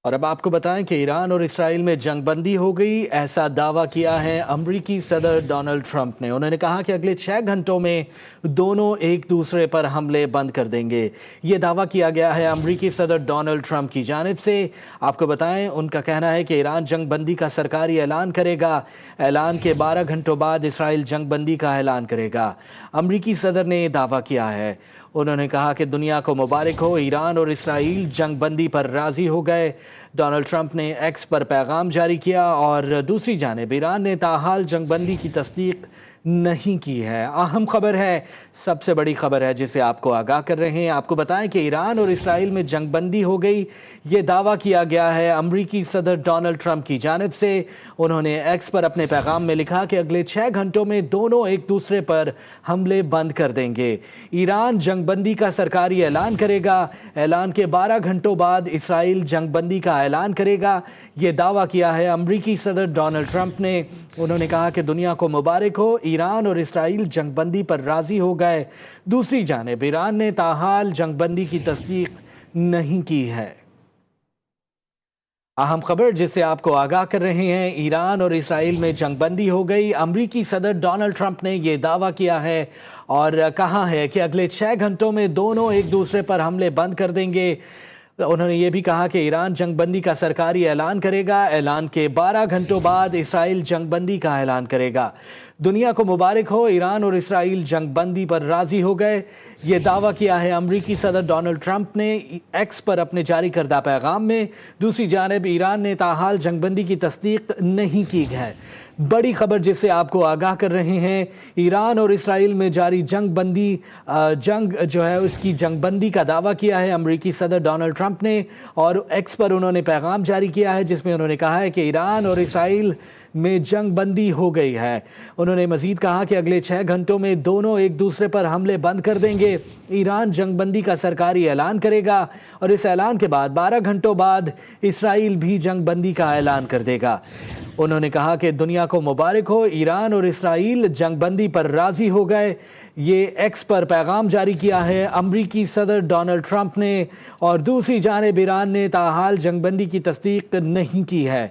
اور اب آپ کو بتائیں کہ ایران اور اسرائیل میں جنگ بندی ہو گئی، ایسا دعویٰ کیا ہے امریکی صدر ڈونلڈ ٹرمپ نے۔ انہوں نے کہا کہ اگلے 6 گھنٹوں میں دونوں ایک دوسرے پر حملے بند کر دیں گے۔ یہ دعویٰ کیا گیا ہے امریکی صدر ڈونلڈ ٹرمپ کی جانب سے۔ آپ کو بتائیں ان کا کہنا ہے کہ ایران جنگ بندی کا سرکاری اعلان کرے گا۔ اعلان کے 12 گھنٹوں بعد اسرائیل جنگ بندی کا اعلان کرے گا۔ امریکی صدر نے یہ دعویٰ کیا ہے۔ انہوں نے کہا کہ دنیا کو مبارک ہو، ایران اور اسرائیل جنگ بندی پر راضی ہو گئے۔ ڈونلڈ ٹرمپ نے ایکس پر پیغام جاری کیا اور دوسری جانب ایران نے تاحال جنگ بندی کی تصدیق نہیں کی ہے۔ اہم خبر ہے، سب سے بڑی خبر ہے جسے آپ کو آگاہ کر رہے ہیں۔ آپ کو بتائیں کہ ایران اور اسرائیل میں جنگ بندی ہو گئی، یہ دعویٰ کیا گیا ہے امریکی صدر ڈونلڈ ٹرمپ کی جانب سے۔ انہوں نے ایکس پر اپنے پیغام میں لکھا کہ اگلے 6 گھنٹوں میں دونوں ایک دوسرے پر حملے بند کر دیں گے۔ ایران جنگ بندی کا سرکاری اعلان کرے گا۔ اعلان کے 12 گھنٹوں بعد اسرائیل جنگ بندی کا اعلان کرے گا۔ یہ دعویٰ کیا ہے امریکی صدر ڈونلڈ ٹرمپ نے۔ انہوں نے کہا کہ دنیا کو مبارک ہو، ایران اور اسرائیل جنگ بندی پر راضی ہو گئے۔ دوسری جانب ایران نے تاحال جنگ بندی کی تصدیق نہیں کی ہے۔ اہم خبر جسے آپ کو آگاہ کر رہے ہیں، ایران اور اسرائیل میں جنگ بندی ہو گئی۔ امریکی صدر ڈونلڈ ٹرمپ نے یہ دعویٰ کیا ہے اور کہا ہے کہ اگلے 6 گھنٹوں میں دونوں ایک دوسرے پر حملے بند کر دیں گے۔ انہوں نے یہ بھی کہا کہ ایران جنگ بندی کا سرکاری اعلان کرے گا۔ اعلان کے 12 گھنٹوں بعد اسرائیل جنگ بندی کا اعلان کرے گا۔ دنیا کو مبارک ہو، ایران اور اسرائیل جنگ بندی پر راضی ہو گئے۔ یہ دعویٰ کیا ہے امریکی صدر ڈونلڈ ٹرمپ نے ایکس پر اپنے جاری کردہ پیغام میں۔ دوسری جانب ایران نے تاحال جنگ بندی کی تصدیق نہیں کی ہے۔ بڑی خبر جسے آپ کو آگاہ کر رہے ہیں، ایران اور اسرائیل میں جاری اس کی جنگ بندی کا دعویٰ کیا ہے امریکی صدر ڈونلڈ ٹرمپ نے، اور ایکس پر انہوں نے پیغام جاری کیا ہے جس میں انہوں نے کہا ہے کہ ایران اور اسرائیل میں جنگ بندی ہو گئی ہے۔ انہوں نے مزید کہا کہ اگلے 6 گھنٹوں میں دونوں ایک دوسرے پر حملے بند کر دیں گے۔ ایران جنگ بندی کا سرکاری اعلان کرے گا اور اس اعلان کے بعد 12 گھنٹوں بعد اسرائیل بھی جنگ بندی کا اعلان کر دے گا۔ انہوں نے کہا کہ دنیا کو مبارک ہو، ایران اور اسرائیل جنگ بندی پر راضی ہو گئے۔ یہ ایکس پر پیغام جاری کیا ہے امریکی صدر ڈونلڈ ٹرمپ نے، اور دوسری جانب ایران نے تاحال جنگ بندی کی تصدیق نہیں کی ہے۔